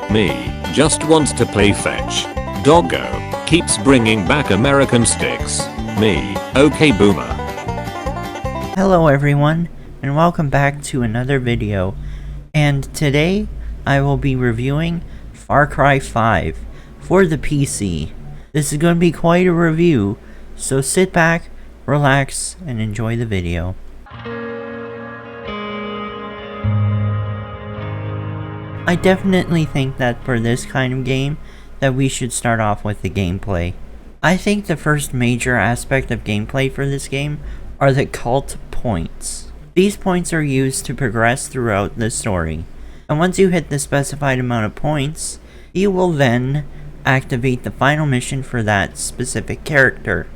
Me, just wants to play fetch. Doggo, keeps bringing back American sticks. Me, okay boomer. Hello everyone, and welcome back to another video. And today, I will be reviewing Far Cry 5 for the PC. This is going to be quite a review, so sit back, relax, and enjoy the video. I definitely think that for this kind of game, that we should start off with the gameplay. I think the first major aspect of gameplay for this game are the cult points. These points are used to progress throughout the story, and once you hit the specified amount of points, you will then activate the final mission for that specific character.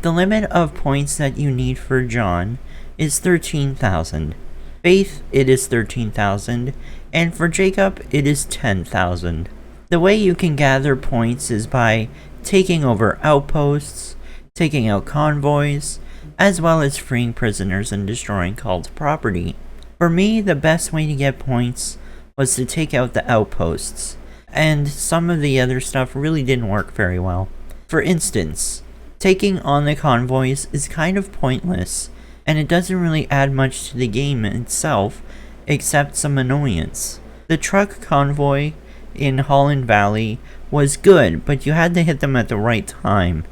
The limit of points that you need for John is 13,000. Faith, it is 13,000, and for Jacob, it is 10,000. The way you can gather points is by taking over outposts, taking out convoys, as well as freeing prisoners and destroying cult property. For me, the best way to get points was to take out the outposts, and some of the other stuff really didn't work very well. For instance, taking on the convoys is kind of pointless, and it doesn't really add much to the game itself, except some annoyance. The truck convoy in Holland Valley was good, but you had to hit them at the right time,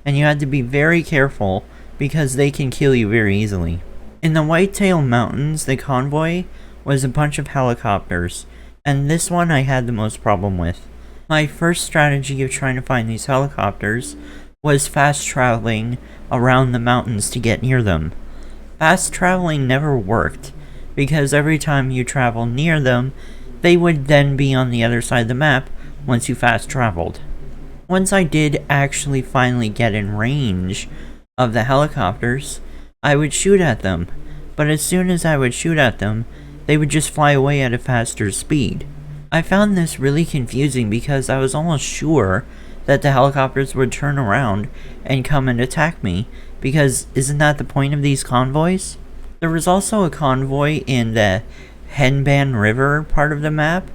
and you had to be very careful because they can kill you very easily. In the Whitetail Mountains, the convoy was a bunch of helicopters, and this one I had the most problem with. My first strategy of trying to find these helicopters was fast traveling around the mountains to get near them. Fast traveling never worked, because every time you travel near them, they would then be on the other side of the map once you fast traveled. Once I did actually finally get in range of the helicopters, I would shoot at them, but as soon as I would shoot at them, they would just fly away at a faster speed. I found this really confusing because I was almost sure that the helicopters would turn around and come and attack me, because isn't that the point of these convoys? There was also a convoy in the Henban River part of the map,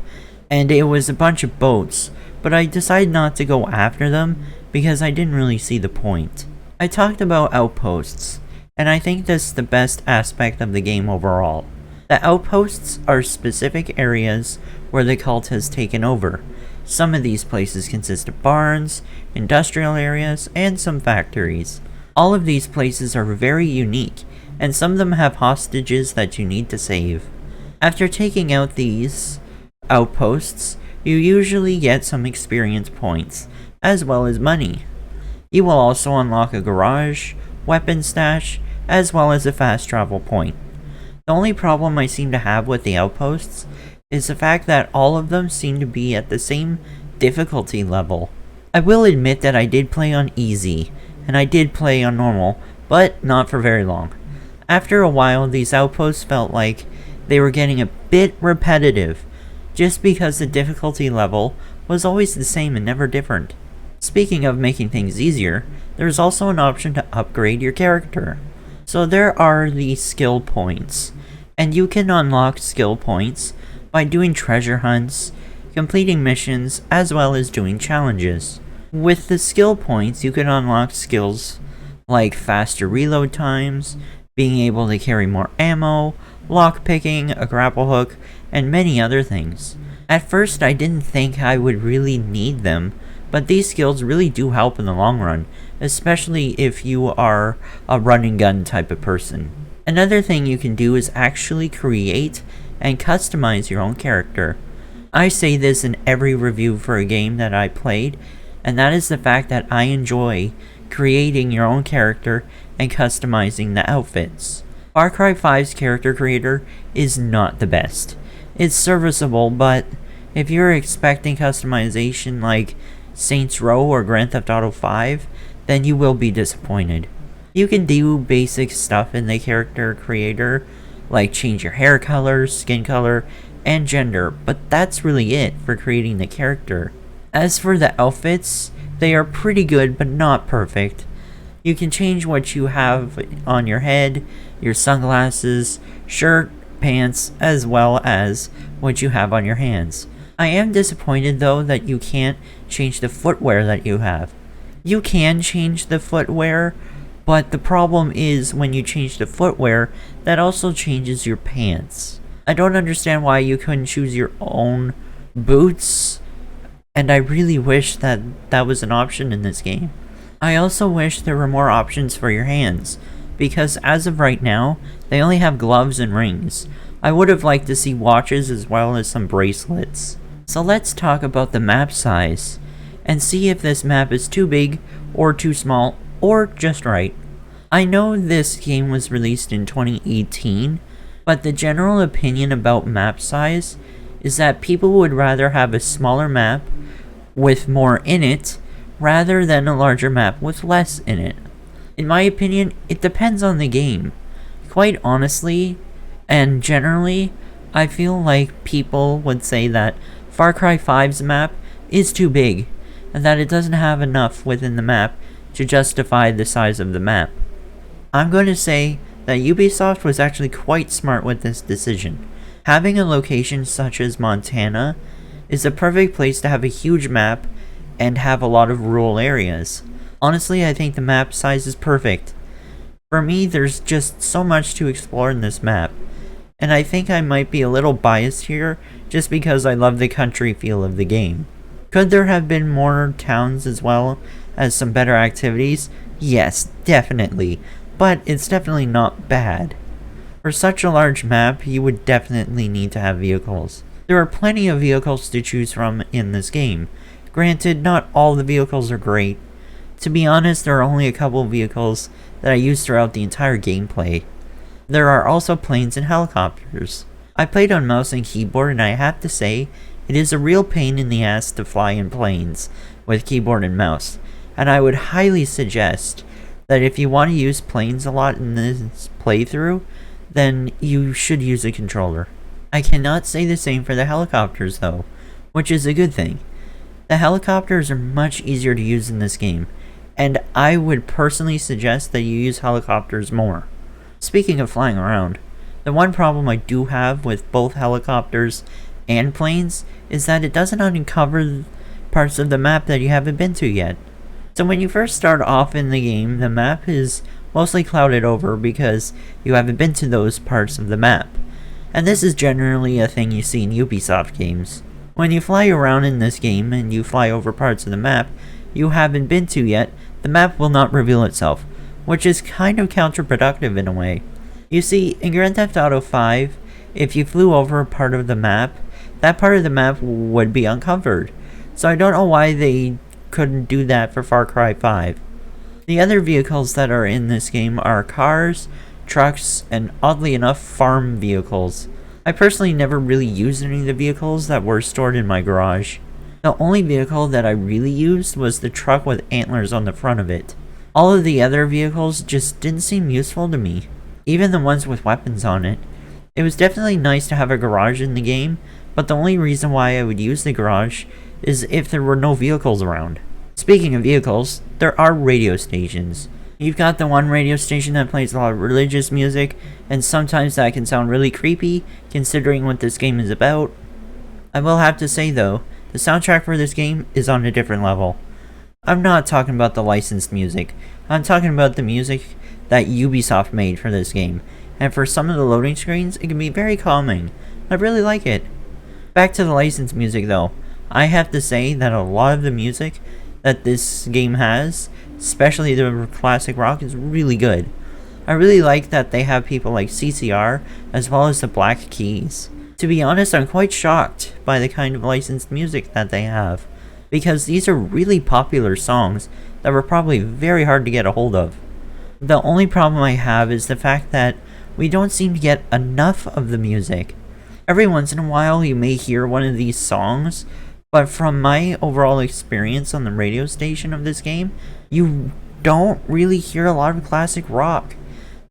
and it was a bunch of boats, but I decided not to go after them because I didn't really see the point. I talked about outposts, and I think this is the best aspect of the game overall. The outposts are specific areas where the cult has taken over. Some of these places consist of barns, industrial areas, and some factories. All of these places are very unique, and some of them have hostages that you need to save. After taking out these outposts, you usually get some experience points, as well as money. You will also unlock a garage, weapon stash, as well as a fast travel point. The only problem I seem to have with the outposts is the fact that all of them seem to be at the same difficulty level. I will admit that I did play on easy, and I did play on normal, but not for very long. After a while, these outposts felt like they were getting a bit repetitive, just because the difficulty level was always the same and never different. Speaking of making things easier, there's also an option to upgrade your character. So there are the skill points, and you can unlock skill points by doing treasure hunts, completing missions, as well as doing challenges. With the skill points, you can unlock skills like faster reload times, being able to carry more ammo, lockpicking, a grapple hook, and many other things. At first, I didn't think I would really need them, but these skills really do help in the long run, especially if you are a run and gun type of person. Another thing you can do is actually create and customize your own character. I say this in every review for a game that I played, and that is the fact that I enjoy creating your own character and customizing the outfits. Far Cry 5's character creator is not the best. It's serviceable, but if you're expecting customization like Saints Row or Grand Theft Auto 5, then you will be disappointed. You can do basic stuff in the character creator, like change your hair color, skin color, and gender, but that's really it for creating the character. As for the outfits, they are pretty good but not perfect. You can change what you have on your head, your sunglasses, shirt, pants, as well as what you have on your hands. I am disappointed though that you can't change the footwear that you have. You can change the footwear, but the problem is when you change the footwear, that also changes your pants. I don't understand why you couldn't choose your own boots, and I really wish that that was an option in this game. I also wish there were more options for your hands, because as of right now, they only have gloves and rings. I would have liked to see watches as well as some bracelets. So let's talk about the map size, and see if this map is too big, or too small, or just right. I know this game was released in 2018, but the general opinion about map size is that people would rather have a smaller map with more in it, rather than a larger map with less in it. In my opinion, it depends on the game. Quite honestly, and generally, I feel like people would say that Far Cry 5's map is too big, and that it doesn't have enough within the map to justify the size of the map. I'm going to say that Ubisoft was actually quite smart with this decision. Having a location such as Montana is a perfect place to have a huge map and have a lot of rural areas. Honestly, I think the map size is perfect. For me, there's just so much to explore in this map, and I think I might be a little biased here just because I love the country feel of the game. Could there have been more towns as well as some better activities? Yes, definitely, but it's definitely not bad. For such a large map, you would definitely need to have vehicles. There are plenty of vehicles to choose from in this game. Granted, not all the vehicles are great. To be honest, there are only a couple of vehicles that I use throughout the entire gameplay. There are also planes and helicopters. I played on mouse and keyboard, and I have to say, it is a real pain in the ass to fly in planes with keyboard and mouse, and I would highly suggest that if you want to use planes a lot in this playthrough, then you should use a controller. I cannot say the same for the helicopters though, which is a good thing. The helicopters are much easier to use in this game, and I would personally suggest that you use helicopters more. Speaking of flying around, the one problem I do have with both helicopters and planes is that it doesn't uncover parts of the map that you haven't been to yet. So when you first start off in the game, the map is mostly clouded over because you haven't been to those parts of the map. And this is generally a thing you see in Ubisoft games. When you fly around in this game and you fly over parts of the map you haven't been to yet, the map will not reveal itself, which is kind of counterproductive in a way. You see, in Grand Theft Auto 5, if you flew over a part of the map, that part of the map would be uncovered. So I don't know why they couldn't do that for Far Cry 5. The other vehicles that are in this game are cars, trucks, and oddly enough, farm vehicles. I personally never really used any of the vehicles that were stored in my garage. The only vehicle that I really used was the truck with antlers on the front of it. All of the other vehicles just didn't seem useful to me, even the ones with weapons on it. It was definitely nice to have a garage in the game, but the only reason why I would use the garage is if there were no vehicles around. Speaking of vehicles, there are radio stations. You've got the one radio station that plays a lot of religious music, and sometimes that can sound really creepy, considering what this game is about. I will have to say though, the soundtrack for this game is on a different level. I'm not talking about the licensed music, I'm talking about the music that Ubisoft made for this game, and for some of the loading screens, it can be very calming. I really like it. Back to the licensed music though, I have to say that a lot of the music that this game has, especially the classic rock, is really good. I really like that they have people like CCR as well as the Black Keys. To be honest, I'm quite shocked by the kind of licensed music that they have, because these are really popular songs that were probably very hard to get a hold of. The only problem I have is the fact that we don't seem to get enough of the music. Every once in a while you may hear one of these songs, but from my overall experience on the radio station of this game, you don't really hear a lot of classic rock.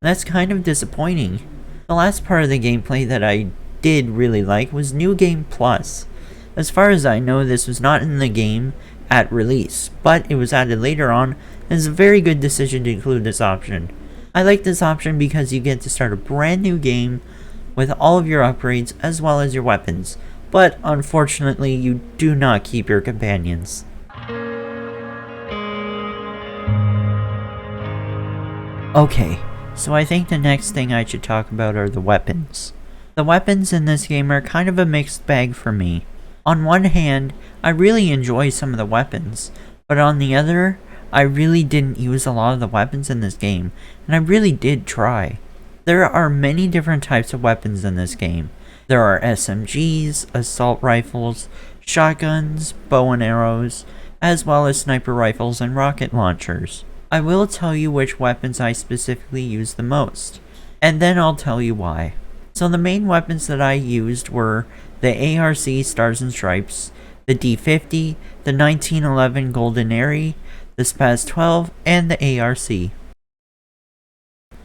That's kind of disappointing. The last part of the gameplay that I did really like was New Game Plus. As far as I know, this was not in the game at release, but it was added later on, and it's a very good decision to include this option. I like this option because you get to start a brand new game with all of your upgrades as well as your weapons, but unfortunately you do not keep your companions. Okay, so I think the next thing I should talk about are the weapons. The weapons in this game are kind of a mixed bag for me. On one hand, I really enjoy some of the weapons, but on the other, I really didn't use a lot of the weapons in this game, and I really did try. There are many different types of weapons in this game. There are SMGs, assault rifles, shotguns, bow and arrows, as well as sniper rifles and rocket launchers. I will tell you which weapons I specifically use the most, and then I'll tell you why. So the main weapons that I used were the ARC Stars and Stripes, the D50, the 1911 Golden Airy, the Spaz 12, and the ARC.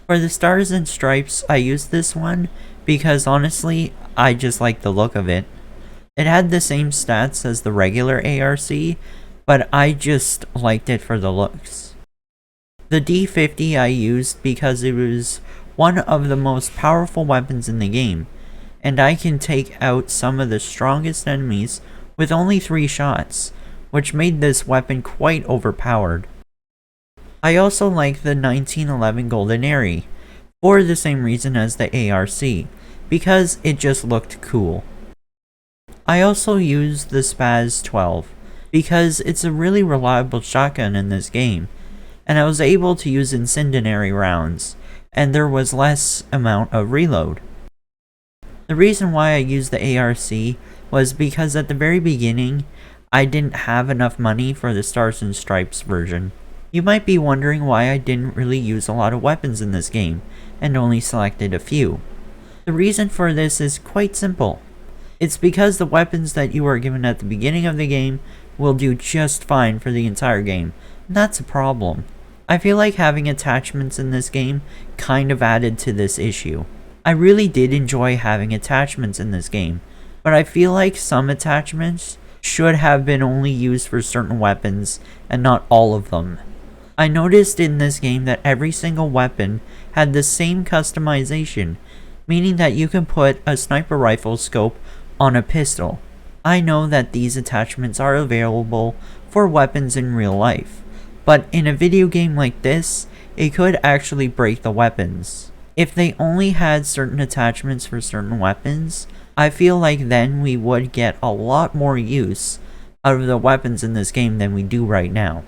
For the Stars and Stripes, I used this one because honestly, I just like the look of it. It had the same stats as the regular ARC, but I just liked it for the looks. The D50 I used because it was one of the most powerful weapons in the game, and I can take out some of the strongest enemies with only 3 shots, which made this weapon quite overpowered. I also like the 1911 Golden Airy, for the same reason as the ARC, because it just looked cool. I also used the Spaz 12, because it's a really reliable shotgun in this game, and I was able to use incendiary rounds, and there was less amount of reload. The reason why I used the ARC was because at the very beginning, I didn't have enough money for the Stars and Stripes version. You might be wondering why I didn't really use a lot of weapons in this game, and only selected a few. The reason for this is quite simple. It's because the weapons that you are given at the beginning of the game will do just fine for the entire game, and that's a problem. I feel like having attachments in this game kind of added to this issue. I really did enjoy having attachments in this game, but I feel like some attachments should have been only used for certain weapons and not all of them. I noticed in this game that every single weapon had the same customization, meaning that you can put a sniper rifle scope on a pistol. I know that these attachments are available for weapons in real life, but in a video game like this, it could actually break the weapons. If they only had certain attachments for certain weapons, I feel like then we would get a lot more use out of the weapons in this game than we do right now.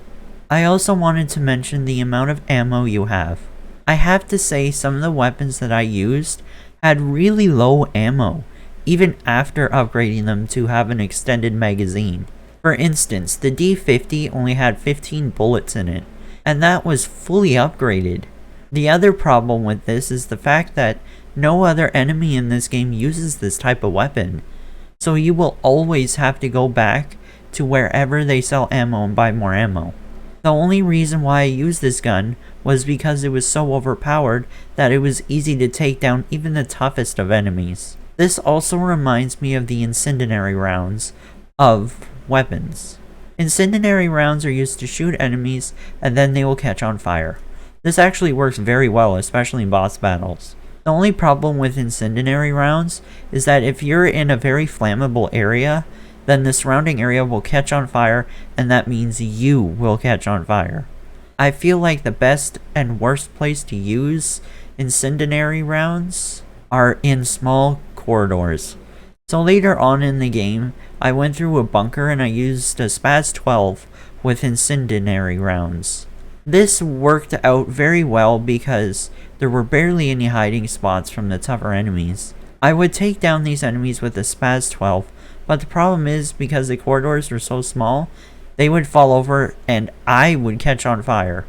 I also wanted to mention the amount of ammo you have. I have to say some of the weapons that I used had really low ammo, even after upgrading them to have an extended magazine. For instance, the D50 only had 15 bullets in it, and that was fully upgraded. The other problem with this is the fact that no other enemy in this game uses this type of weapon, so you will always have to go back to wherever they sell ammo and buy more ammo. The only reason why I used this gun was because it was so overpowered that it was easy to take down even the toughest of enemies. This also reminds me of the incendiary rounds of weapons. Incendiary rounds are used to shoot enemies and then they will catch on fire. This actually works very well, especially in boss battles. The only problem with incendiary rounds is that if you're in a very flammable area, then the surrounding area will catch on fire, and that means you will catch on fire. I feel like the best and worst place to use incendiary rounds are in small corridors. So later on in the game, I went through a bunker and I used a Spaz 12 with incendiary rounds. This worked out very well because there were barely any hiding spots from the tougher enemies. I would take down these enemies with the Spaz 12, but the problem is because the corridors were so small, they would fall over and I would catch on fire.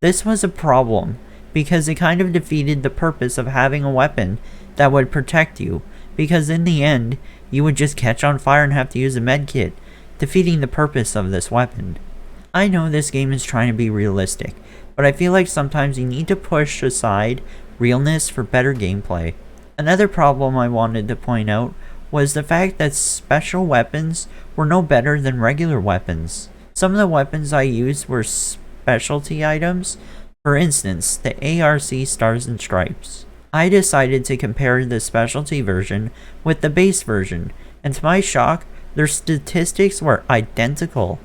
This was a problem because it kind of defeated the purpose of having a weapon that would protect you, because in the end, you would just catch on fire and have to use a medkit, defeating the purpose of this weapon. I know this game is trying to be realistic, but I feel like sometimes you need to push aside realness for better gameplay. Another problem I wanted to point out was the fact that special weapons were no better than regular weapons. Some of the weapons I used were specialty items, for instance, the ARC Stars and Stripes. I decided to compare the specialty version with the base version, and to my shock, their statistics were identical.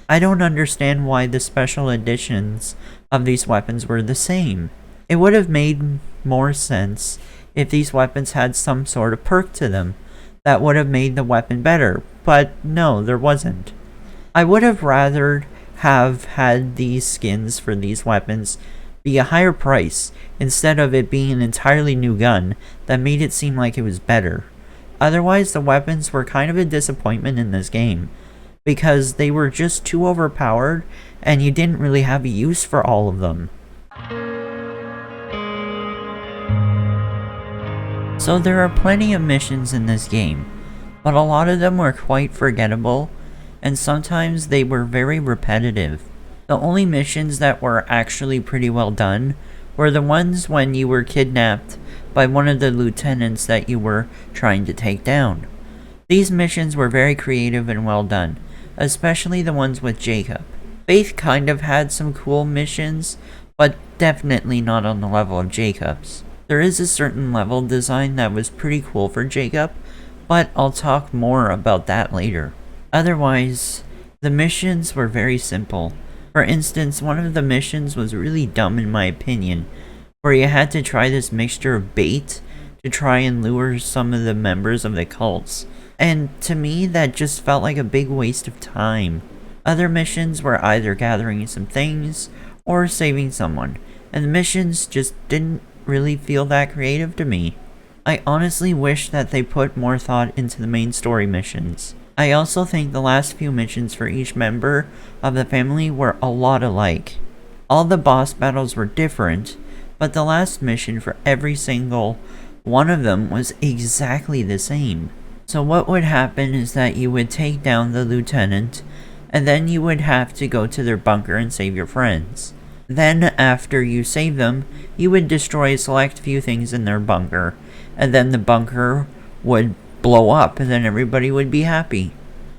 I don't understand why the special editions of these weapons were the same. It would have made more sense if these weapons had some sort of perk to them that would have made the weapon better, but no, there wasn't. I would have rather have had these skins for these weapons be a higher price instead of it being an entirely new gun that made it seem like it was better. Otherwise, the weapons were kind of a disappointment in this game because they were just too overpowered and you didn't really have a use for all of them. So there are plenty of missions in this game, but a lot of them were quite forgettable, and sometimes they were very repetitive. The only missions that were actually pretty well done were the ones when you were kidnapped by one of the lieutenants that you were trying to take down. These missions were very creative and well done, especially the ones with Jacob. Faith kind of had some cool missions, but definitely not on the level of Jacob's. There is a certain level design that was pretty cool for Jacob, but I'll talk more about that later. Otherwise, the missions were very simple. For instance, one of the missions was really dumb in my opinion, where you had to try this mixture of bait to try and lure some of the members of the cults. And to me, that just felt like a big waste of time. Other missions were either gathering some things or saving someone, and the missions just didn't really feel that creative to me. I honestly wish that they put more thought into the main story missions. I also think the last few missions for each member of the family were a lot alike. All the boss battles were different, but the last mission for every single one of them was exactly the same. So what would happen is that you would take down the lieutenant, and then you would have to go to their bunker and save your friends. Then after you save them, you would destroy a select few things in their bunker, and then the bunker would blow up and then everybody would be happy.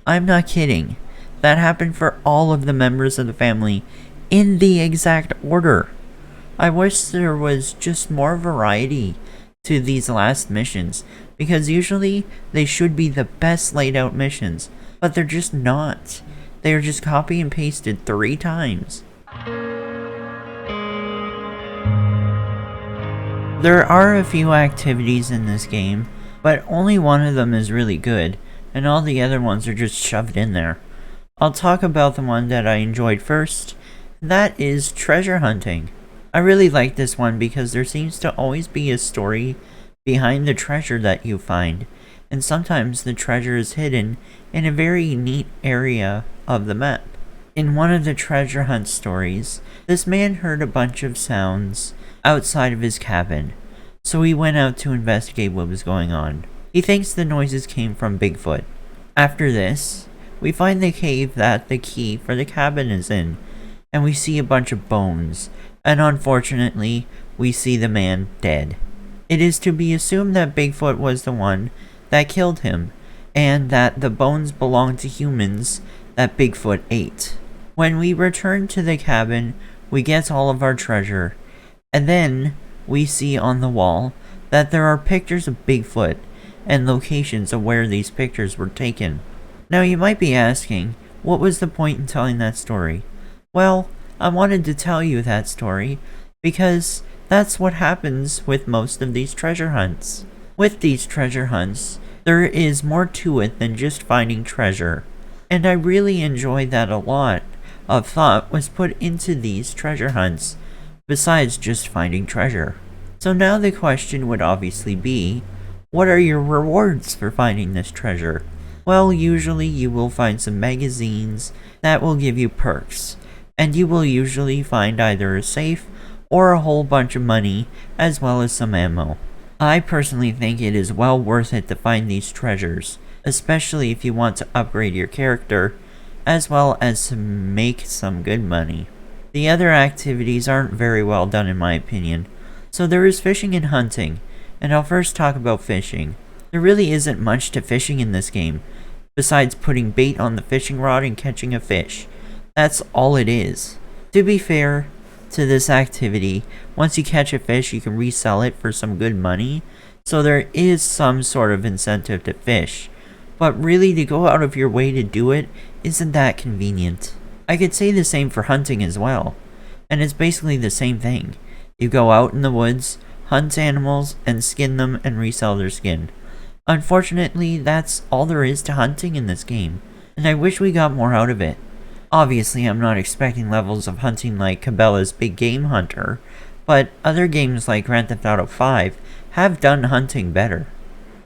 I'm not kidding. That happened for all of the members of the family in the exact order. I wish there was just more variety to these last missions, because usually they should be the best laid out missions, but they're just not. They are just copy and pasted 3 times. There are a few activities in this game, but only one of them is really good, and all the other ones are just shoved in there. I'll talk about the one that I enjoyed first, and that is treasure hunting. I really like this one because there seems to always be a story behind the treasure that you find, and sometimes the treasure is hidden in a very neat area of the map. In one of the treasure hunt stories, this man heard a bunch of sounds outside of his cabin, so he went out to investigate what was going on. He thinks the noises came from Bigfoot. After this, we find the cave that the key for the cabin is in, and we see a bunch of bones, and unfortunately, we see the man dead. It is to be assumed that Bigfoot was the one that killed him, and that the bones belong to humans that Bigfoot ate. When we return to the cabin, we get all of our treasure, and then we see on the wall that there are pictures of Bigfoot and locations of where these pictures were taken. Now you might be asking, what was the point in telling that story? Well, I wanted to tell you that story because that's what happens with most of these treasure hunts. With these treasure hunts, there is more to it than just finding treasure, and I really enjoyed that a lot of thought was put into these treasure hunts, besides just finding treasure. So now the question would obviously be, what are your rewards for finding this treasure? Well, usually you will find some magazines that will give you perks, and you will usually find either a safe or a whole bunch of money, as well as some ammo. I personally think it is well worth it to find these treasures, especially if you want to upgrade your character, as well as to make some good money. The other activities aren't very well done in my opinion, so there is fishing and hunting, and I'll first talk about fishing. There really isn't much to fishing in this game, besides putting bait on the fishing rod and catching a fish. That's all it is. To be fair to this activity, once you catch a fish you can resell it for some good money, so there is some sort of incentive to fish, but really to go out of your way to do it isn't that convenient. I could say the same for hunting as well, and it's basically the same thing. You go out in the woods, hunt animals, and skin them and resell their skin. Unfortunately, that's all there is to hunting in this game, and I wish we got more out of it. Obviously, I'm not expecting levels of hunting like Cabela's Big Game Hunter, but other games like Grand Theft Auto 5 have done hunting better.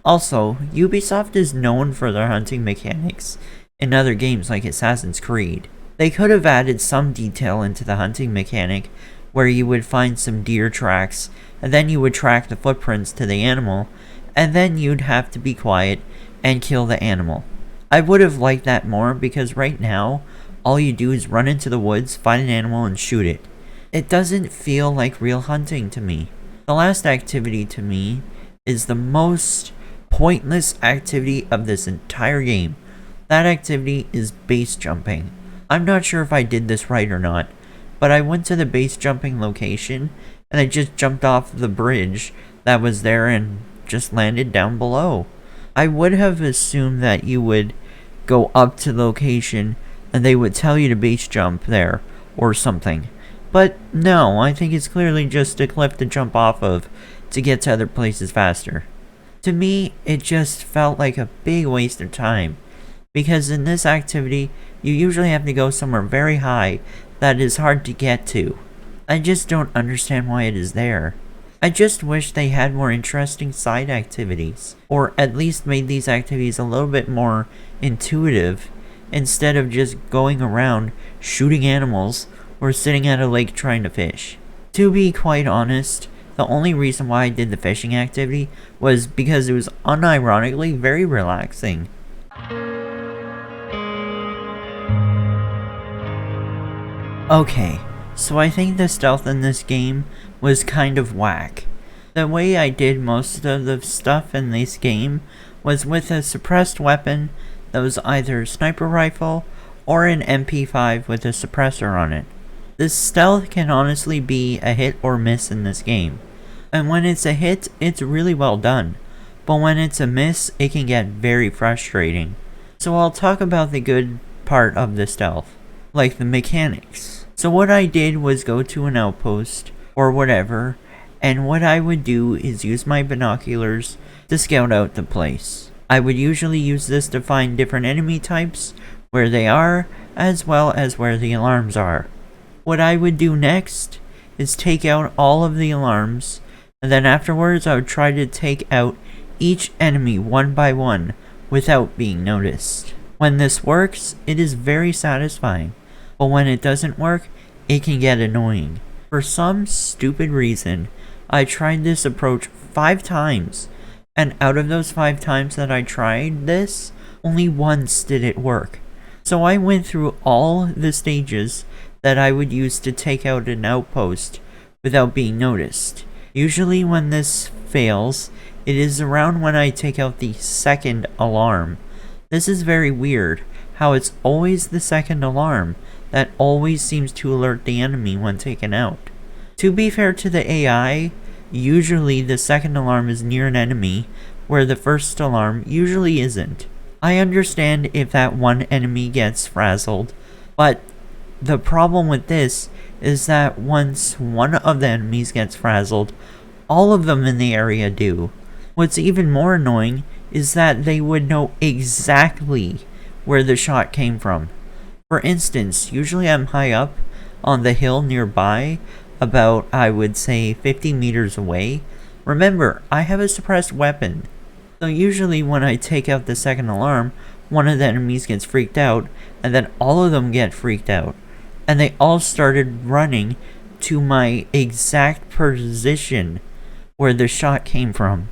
Also, Ubisoft is known for their hunting mechanics in other games like Assassin's Creed. They could have added some detail into the hunting mechanic where you would find some deer tracks, and then you would track the footprints to the animal, and then you'd have to be quiet and kill the animal. I would have liked that more because right now, all you do is run into the woods, find an animal, and shoot it. It doesn't feel like real hunting to me. The last activity to me is the most pointless activity of this entire game. That activity is base jumping. I'm not sure if I did this right or not, but I went to the base jumping location and I just jumped off the bridge that was there and just landed down below. I would have assumed that you would go up to the location and they would tell you to base jump there or something. But no, I think it's clearly just a cliff to jump off of to get to other places faster. To me, it just felt like a big waste of time, because in this activity, you usually have to go somewhere very high that is hard to get to. I just don't understand why it is there. I just wish they had more interesting side activities, or at least made these activities a little bit more intuitive, instead of just going around shooting animals or sitting at a lake trying to fish. To be quite honest, the only reason why I did the fishing activity was because it was unironically very relaxing. Okay, so I think the stealth in this game was kind of whack. The way I did most of the stuff in this game was with a suppressed weapon that was either a sniper rifle or an MP5 with a suppressor on it. This stealth can honestly be a hit or miss in this game, and when it's a hit, it's really well done, but when it's a miss, it can get very frustrating. So I'll talk about the good part of the stealth, like the mechanics. So what I did was go to an outpost, or whatever, and what I would do is use my binoculars to scout out the place. I would usually use this to find different enemy types, where they are, as well as where the alarms are. What I would do next is take out all of the alarms, and then afterwards I would try to take out each enemy one by one without being noticed. When this works, it is very satisfying, but when it doesn't work, it can get annoying. For some stupid reason, I tried this approach 5 times, and out of those 5 times that I tried this, only once did it work. So I went through all the stages that I would use to take out an outpost without being noticed. Usually when this fails, it is around when I take out the second alarm. This is very weird, how it's always the second alarm that always seems to alert the enemy when taken out. To be fair to the AI, usually the second alarm is near an enemy, where the first alarm usually isn't. I understand if that one enemy gets frazzled, but the problem with this is that once one of the enemies gets frazzled, all of them in the area do. What's even more annoying is that they would know exactly where the shot came from. For instance, usually I'm high up on the hill nearby, about, I would say, 50 meters away. Remember, I have a suppressed weapon. So usually when I take out the second alarm, one of the enemies gets freaked out, and then all of them get freaked out. And they all started running to my exact position where the shot came from.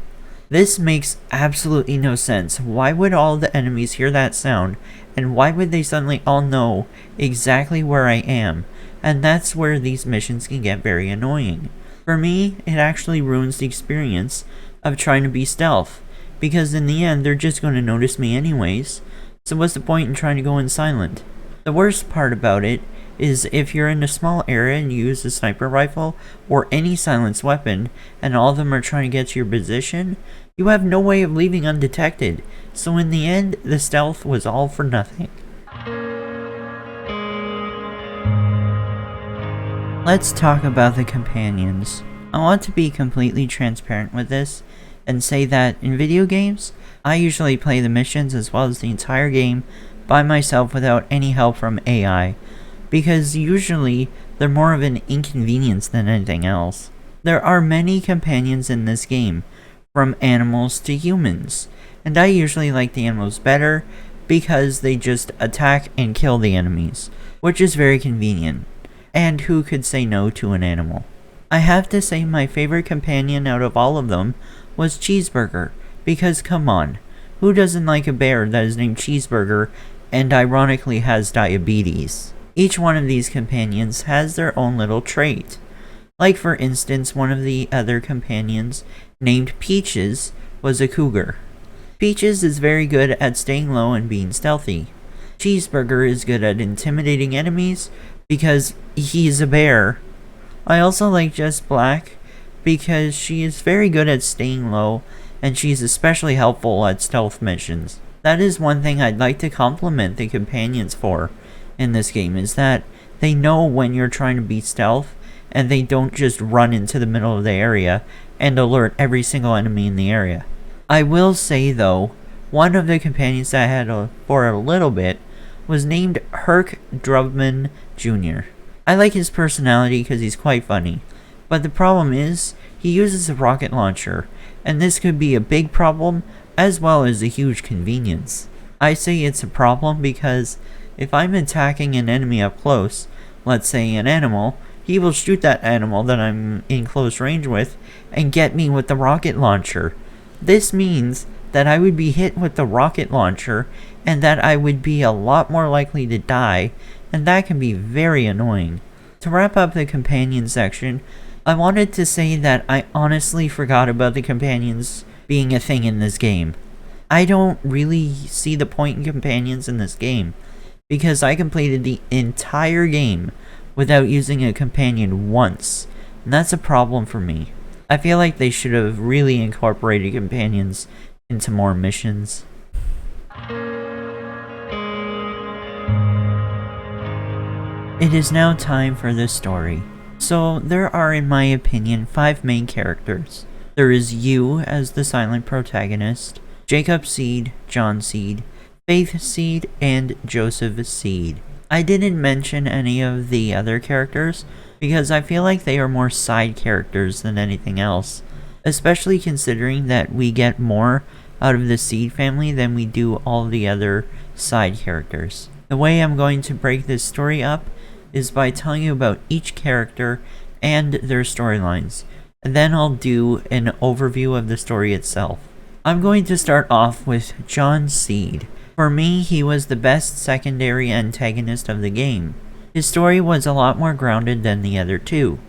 This makes absolutely no sense. Why would all the enemies hear that sound, and why would they suddenly all know exactly where I am? And that's where these missions can get very annoying. For me, it actually ruins the experience of trying to be stealth, because in the end, they're just going to notice me anyways, so what's the point in trying to go in silent? The worst part about it is if you're in a small area and you use a sniper rifle or any silenced weapon and all of them are trying to get to your position, you have no way of leaving undetected, so in the end, the stealth was all for nothing. Let's talk about the companions. I want to be completely transparent with this and say that in video games, I usually play the missions as well as the entire game by myself without any help from AI, because usually they're more of an inconvenience than anything else. There are many companions in this game, from animals to humans, and I usually like the animals better because they just attack and kill the enemies, which is very convenient. And who could say no to an animal? I have to say my favorite companion out of all of them was Cheeseburger, because come on, who doesn't like a bear that is named Cheeseburger and ironically has diabetes? Each one of these companions has their own little trait. Like for instance, one of the other companions, named Peaches, was a cougar. Peaches is very good at staying low and being stealthy. Cheeseburger is good at intimidating enemies because he's a bear. I also like Jess Black because she is very good at staying low and she's especially helpful at stealth missions. That is one thing I'd like to compliment the companions for in this game, is that they know when you're trying to be stealth and they don't just run into the middle of the area and alert every single enemy in the area. I will say though, one of the companions that I had for a little bit was named Herc Drubman Jr. I like his personality because he's quite funny, but the problem is he uses a rocket launcher, and this could be a big problem as well as a huge convenience. I say it's a problem because if I'm attacking an enemy up close, let's say an animal, he will shoot that animal that I'm in close range with and get me with the rocket launcher. This means that I would be hit with the rocket launcher and that I would be a lot more likely to die, and that can be very annoying. To wrap up the companion section, I wanted to say that I honestly forgot about the companions being a thing in this game. I don't really see the point in companions in this game, because I completed the entire game without using a companion once, and that's a problem for me. I feel like they should have really incorporated companions into more missions. It is now time for the story. So there are, in my opinion, 5 main characters. There is you as the silent protagonist, Jacob Seed, John Seed, Faith Seed, and Joseph Seed. I didn't mention any of the other characters because I feel like they are more side characters than anything else, especially considering that we get more out of the Seed family than we do all the other side characters. The way I'm going to break this story up is by telling you about each character and their storylines, and then I'll do an overview of the story itself. I'm going to start off with John Seed. For me, he was the best secondary antagonist of the game. His story was a lot more grounded than the other two.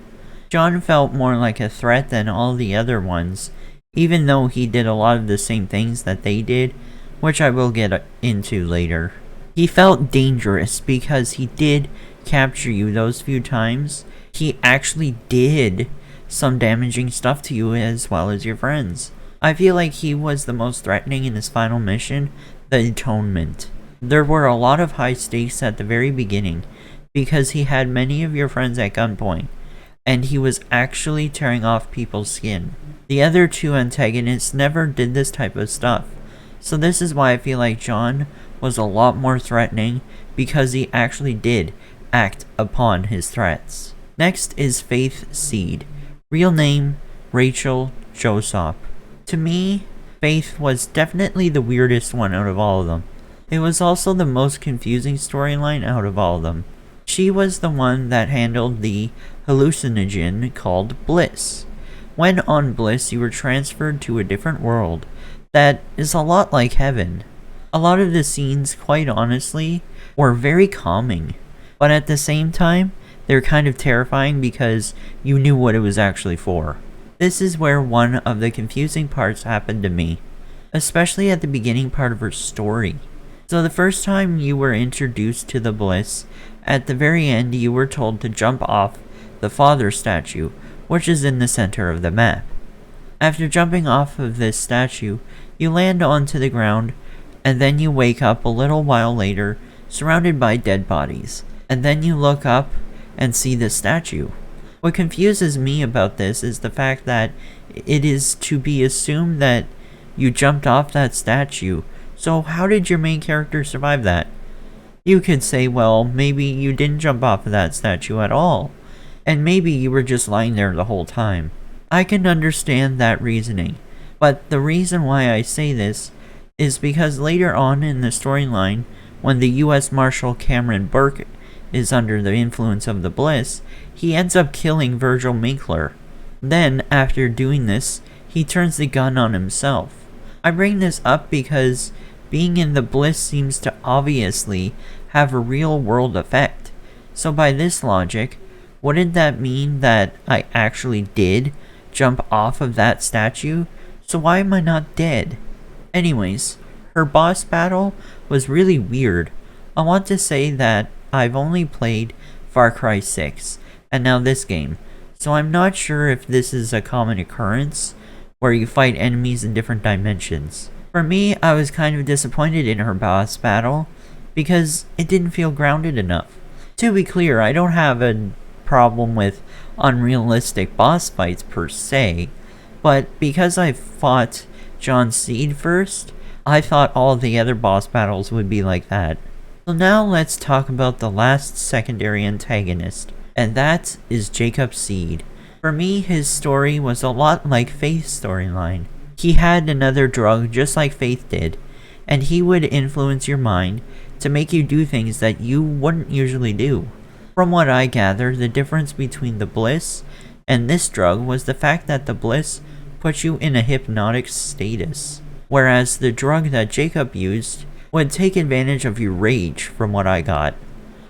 John felt more like a threat than all the other ones, even though he did a lot of the same things that they did, which I will get into later. He felt dangerous because he did capture you those few times. He actually did some damaging stuff to you as well as your friends. I feel like he was the most threatening in his final mission, the Atonement. There were a lot of high stakes at the very beginning because he had many of your friends at gunpoint, and he was actually tearing off people's skin. The other two antagonists never did this type of stuff, so this is why I feel like John was a lot more threatening, because he actually did act upon his threats. Next is Faith Seed. Real name, Rachel Josop. To me, Faith was definitely the weirdest one out of all of them. It was also the most confusing storyline out of all of them. She was the one that handled the hallucinogen called Bliss. When on Bliss, you were transferred to a different world that is a lot like heaven. A lot of the scenes, quite honestly, were very calming, but at the same time, they're kind of terrifying because you knew what it was actually for. This is where one of the confusing parts happened to me, especially at the beginning part of her story. So the first time you were introduced to the Bliss, at the very end you were told to jump off the Father statue, which is in the center of the map. After jumping off of this statue, you land onto the ground, and then you wake up a little while later, surrounded by dead bodies. And then you look up and see the statue. What confuses me about this is the fact that it is to be assumed that you jumped off that statue, so how did your main character survive that? You could say, well, maybe you didn't jump off of that statue at all, and maybe you were just lying there the whole time. I can understand that reasoning, but the reason why I say this is because later on in the storyline, when the US Marshal Cameron Burke is under the influence of the Bliss, he ends up killing Virgil Minkler. Then, after doing this, he turns the gun on himself. I bring this up because being in the Bliss seems to obviously have a real-world effect. So by this logic, wouldn't that mean that I actually did jump off of that statue? So why am I not dead? Anyways, her boss battle was really weird. I want to say that I've only played Far Cry 6, and now this game, so I'm not sure if this is a common occurrence, where you fight enemies in different dimensions. For me, I was kind of disappointed in her boss battle, because it didn't feel grounded enough. To be clear, I don't have a problem with unrealistic boss fights per se, but because I fought John Seed first, I thought all the other boss battles would be like that. So now let's talk about the last secondary antagonist, and that is Jacob Seed. For me, his story was a lot like Faith's storyline. He had another drug just like Faith did, and he would influence your mind to make you do things that you wouldn't usually do. From what I gather, the difference between the Bliss and this drug was the fact that the Bliss put you in a hypnotic status, whereas the drug that Jacob used would take advantage of your rage, from what I got.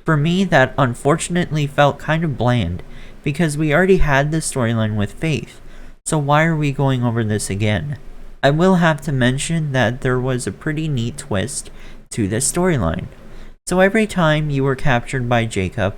For me, that unfortunately felt kind of bland, because we already had this storyline with Faith, so why are we going over this again? I will have to mention that there was a pretty neat twist to this storyline. So every time you were captured by Jacob,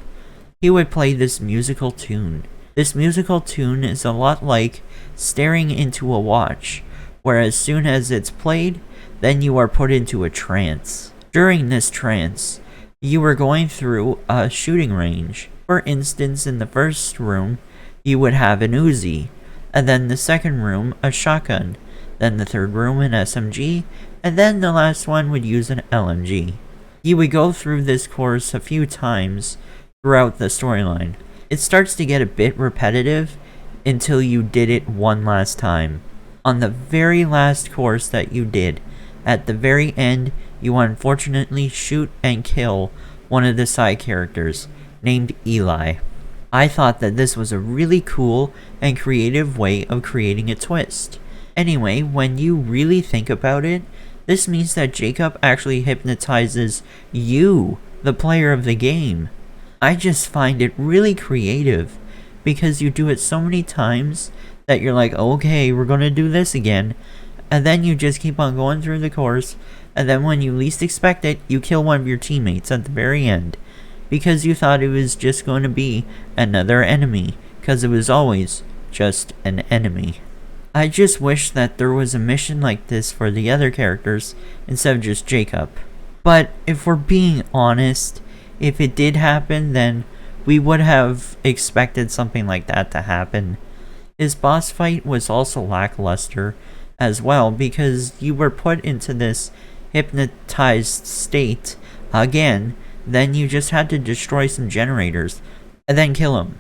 he would play this musical tune. This musical tune is a lot like staring into a watch, where as soon as it's played, then you are put into a trance. During this trance, you were going through a shooting range. For instance, in the first room, you would have an Uzi, and then the second room, a shotgun, then the third room, an SMG, and then the last one would use an LMG. You would go through this course a few times throughout the storyline. It starts to get a bit repetitive until you did it one last time. On the very last course that you did, at the very end, you unfortunately shoot and kill one of the side characters, named Eli. I thought that this was a really cool and creative way of creating a twist. Anyway, when you really think about it, this means that Jacob actually hypnotizes you, the player of the game. I just find it really creative, because you do it so many times that you're like, okay, we're gonna do this again, and then you just keep on going through the course, and then when you least expect it, you kill one of your teammates at the very end, because you thought it was just going to be another enemy, because it was always just an enemy. I just wish that there was a mission like this for the other characters, instead of just Jacob. But if we're being honest, if it did happen, then we would have expected something like that to happen. His boss fight was also lackluster as well, because you were put into this hypnotized state again, then you just had to destroy some generators and then kill him.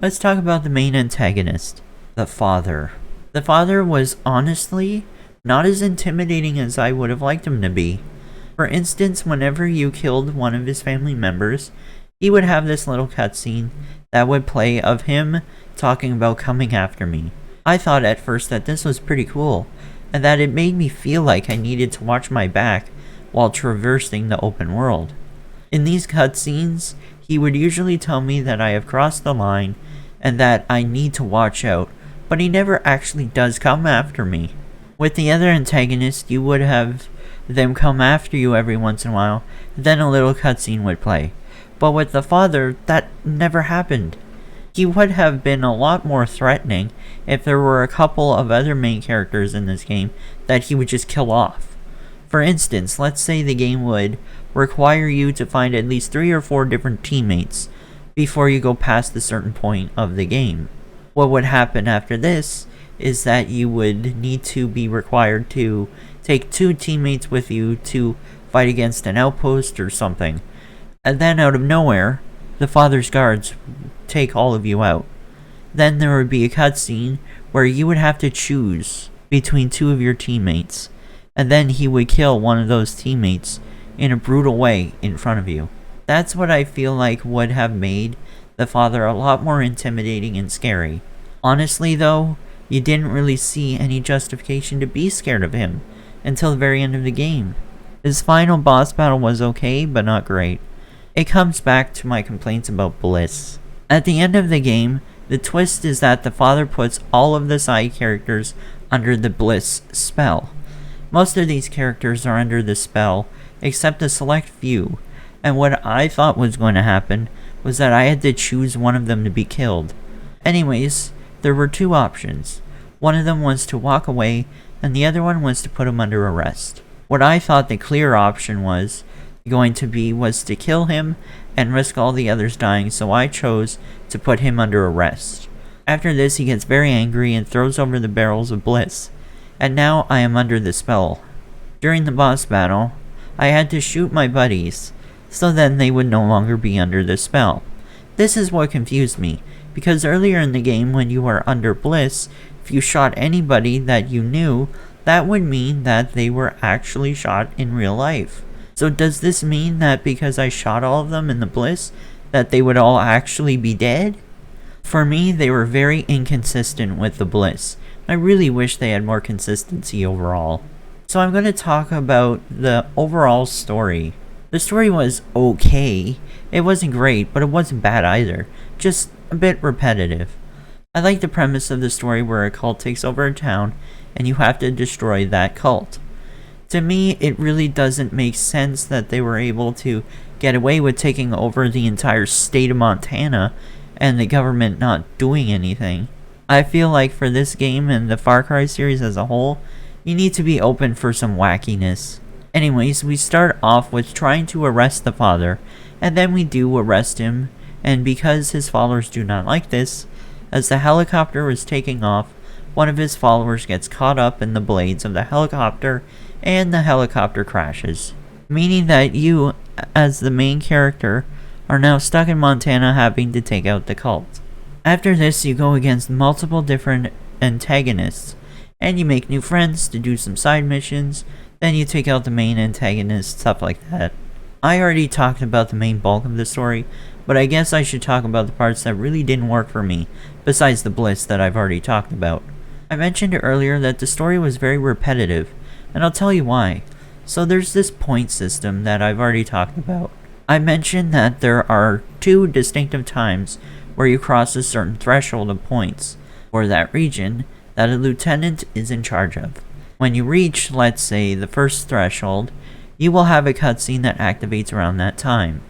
Let's talk about the main antagonist, the father. The father was honestly not as intimidating as I would have liked him to be. For instance, whenever you killed one of his family members, he would have this little cutscene that would play of him talking about coming after me. I thought at first that this was pretty cool, and that it made me feel like I needed to watch my back while traversing the open world. In these cutscenes, he would usually tell me that I have crossed the line and that I need to watch out, but he never actually does come after me. With the other antagonists, you would have them come after you every once in a while, then a little cutscene would play. But with the father, that never happened. He would have been a lot more threatening if there were a couple of other main characters in this game that he would just kill off. For instance, let's say the game would require you to find at least 3 or 4 different teammates before you go past a certain point of the game. What would happen after this is that you would need to be required to take 2 teammates with you to fight against an outpost or something. And then out of nowhere, the father's guards take all of you out. Then there would be a cutscene where you would have to choose between 2 of your teammates, and then he would kill one of those teammates in a brutal way in front of you. That's what I feel like would have made the father a lot more intimidating and scary. Honestly though, you didn't really see any justification to be scared of him until the very end of the game. His final boss battle was okay, but not great. It comes back to my complaints about Bliss. At the end of the game, the twist is that the father puts all of the side characters under the Bliss spell. Most of these characters are under the spell, except a select few, and what I thought was going to happen was that I had to choose one of them to be killed. Anyways, there were 2 options. One of them was to walk away, and the other one was to put him under arrest. What I thought the clear option was to kill him and risk all the others dying, so I chose to put him under arrest. After this, he gets very angry and throws over the barrels of Bliss, and now I am under the spell. During the boss battle, I had to shoot my buddies, so then they would no longer be under the spell. This is what confused me, because earlier in the game when you were under Bliss, if you shot anybody that you knew, that would mean that they were actually shot in real life. So does this mean that because I shot all of them in the Bliss, that they would all actually be dead? For me, they were very inconsistent with the Bliss. I really wish they had more consistency overall. So I'm going to talk about the overall story. The story was okay. It wasn't great, but it wasn't bad either. Just a bit repetitive. I like the premise of the story where a cult takes over a town and you have to destroy that cult. To me, it really doesn't make sense that they were able to get away with taking over the entire state of Montana and the government not doing anything. I feel like for this game and the Far Cry series as a whole, you need to be open for some wackiness. Anyways, we start off with trying to arrest the father, and then we do arrest him, and because his followers do not like this, as the helicopter is taking off, one of his followers gets caught up in the blades of the helicopter, and the helicopter crashes. Meaning that you, as the main character, are now stuck in Montana having to take out the cult. After this, you go against multiple different antagonists, and you make new friends to do some side missions, then you take out the main antagonist, stuff like that. I already talked about the main bulk of the story, but I guess I should talk about the parts that really didn't work for me, besides the Bliss that I've already talked about. I mentioned earlier that the story was very repetitive, and I'll tell you why. So there's this point system that I've already talked about. I mentioned that there are 2 distinctive times where you cross a certain threshold of points for that region that a lieutenant is in charge of. When you reach, let's say, the first threshold, you will have a cutscene that activates around that time.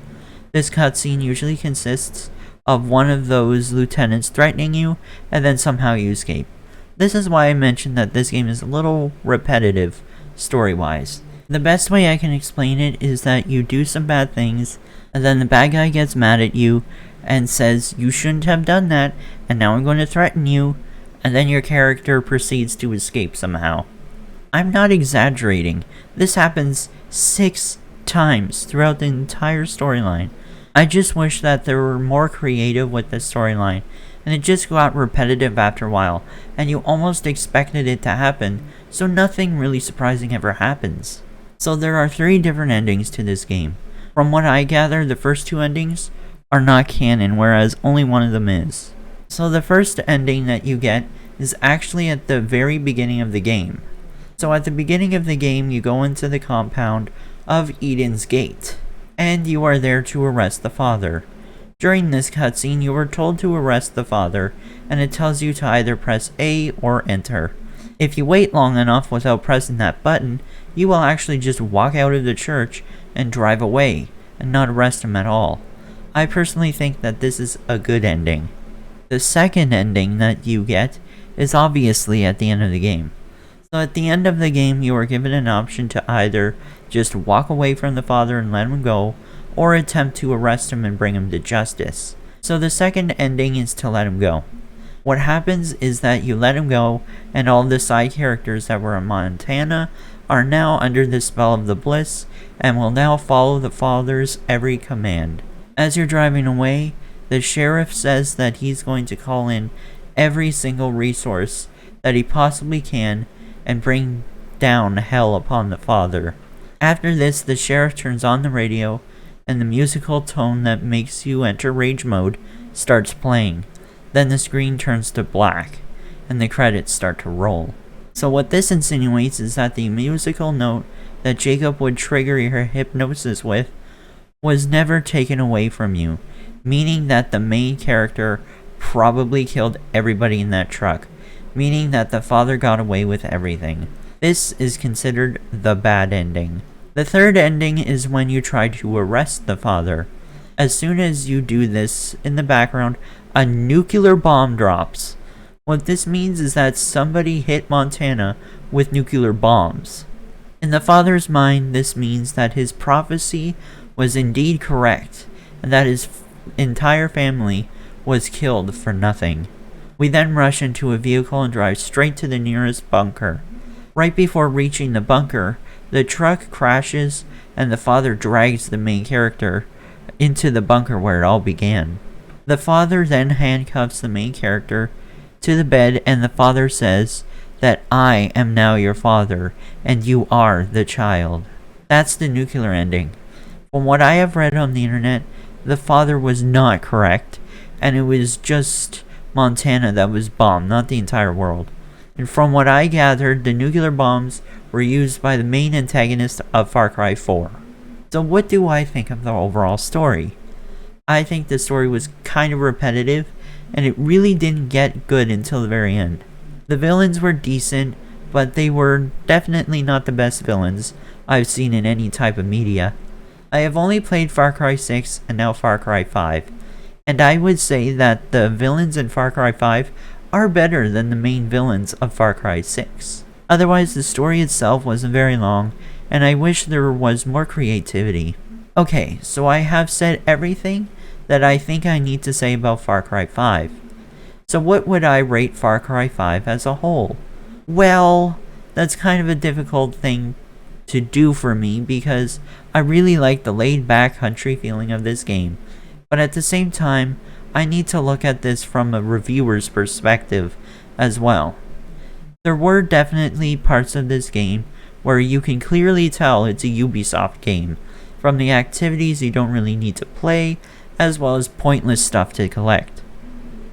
This cutscene usually consists of one of those lieutenants threatening you, and then somehow you escape. This is why I mentioned that this game is a little repetitive, story-wise. The best way I can explain it is that you do some bad things, and then the bad guy gets mad at you, and says, you shouldn't have done that, and now I'm going to threaten you, and then your character proceeds to escape somehow. I'm not exaggerating. This happens 6 times throughout the entire storyline. I just wish that they were more creative with the storyline, and it just got repetitive after a while, and you almost expected it to happen, so nothing really surprising ever happens. So there are 3 different endings to this game. From what I gather, the first 2 endings are not canon, whereas only one of them is. So the first ending that you get is actually at the very beginning of the game. So at the beginning of the game, you go into the compound of Eden's Gate, and you are there to arrest the father. During this cutscene, you are told to arrest the father, and it tells you to either press A or enter. If you wait long enough without pressing that button, you will actually just walk out of the church and drive away, and not arrest him at all. I personally think that this is a good ending. The second ending that you get is obviously at the end of the game. So at the end of the game, you are given an option to either just walk away from the father and let him go, or attempt to arrest him and bring him to justice. So the second ending is to let him go. What happens is that you let him go, and all the side characters that were in Montana are now under the spell of the bliss, and will now follow the father's every command. As you're driving away, the sheriff says that he's going to call in every single resource that he possibly can and bring down hell upon the father. After this, the sheriff turns on the radio, and the musical tone that makes you enter rage mode starts playing. Then the screen turns to black, and the credits start to roll. So what this insinuates is that the musical note that Jacob would trigger your hypnosis with was never taken away from you, meaning that the main character probably killed everybody in that truck, meaning that the father got away with everything. This is considered the bad ending. The third ending is when you try to arrest the father. As soon as you do this, in the background, a nuclear bomb drops. What this means is that somebody hit Montana with nuclear bombs. In the father's mind, this means that his prophecy was indeed correct, and that his entire family was killed for nothing. We then rush into a vehicle and drive straight to the nearest bunker. Right before reaching the bunker, the truck crashes and the father drags the main character into the bunker where it all began. The father then handcuffs the main character to the bed, and the father says that I am now your father and you are the child. That's the nuclear ending. From what I have read on the internet, the father was not correct, and it was just Montana that was bombed, not the entire world. And from what I gathered, the nuclear bombs were used by the main antagonist of Far Cry 4. So what do I think of the overall story? I think the story was kind of repetitive, and it really didn't get good until the very end. The villains were decent, but they were definitely not the best villains I've seen in any type of media. I have only played Far Cry 6 and now Far Cry 5, and I would say that the villains in Far Cry 5 are better than the main villains of Far Cry 6. Otherwise, the story itself wasn't very long, and I wish there was more creativity. Okay, so I have said everything that I think I need to say about Far Cry 5. So what would I rate Far Cry 5 as a whole? Well, that's kind of a difficult thing to do for me because I really like the laid-back country feeling of this game, but at the same time, I need to look at this from a reviewer's perspective as well. There were definitely parts of this game where you can clearly tell it's a Ubisoft game, from the activities you don't really need to play, as well as pointless stuff to collect.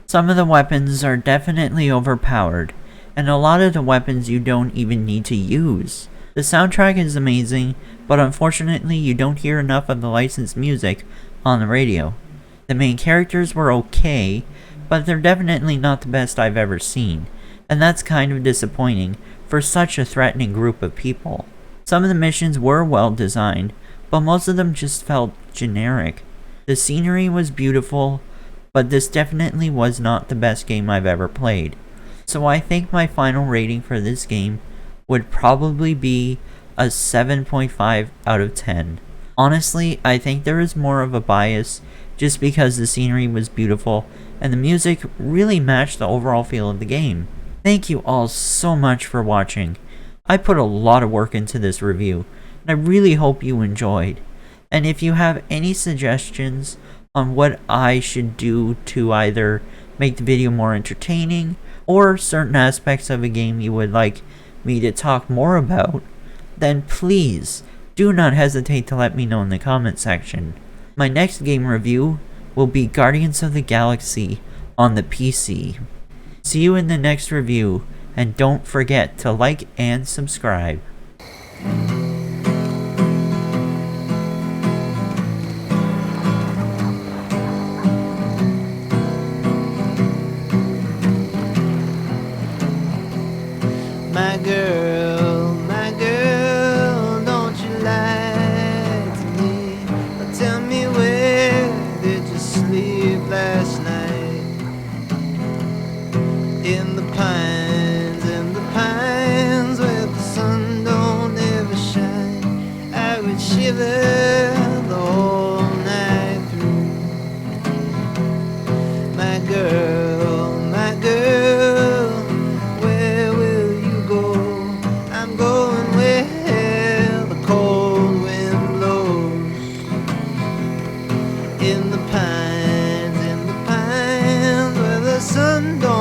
Some of the weapons are definitely overpowered, and a lot of the weapons you don't even need to use. The soundtrack is amazing, but unfortunately you don't hear enough of the licensed music on the radio. The main characters were okay, but they're definitely not the best I've ever seen, and that's kind of disappointing for such a threatening group of people. Some of the missions were well designed, but most of them just felt generic. The scenery was beautiful, but this definitely was not the best game I've ever played. So I think my final rating for this game would probably be a 7.5 out of 10. Honestly, I think there is more of a bias just because the scenery was beautiful and the music really matched the overall feel of the game. Thank you all so much for watching. I put a lot of work into this review, and I really hope you enjoyed. And if you have any suggestions on what I should do to either make the video more entertaining, or certain aspects of a game you would like me to talk more about, then please do not hesitate to let me know in the comment section. My next game review will be Guardians of the Galaxy on the PC. See you in the next review, and don't forget to like and subscribe. listen, no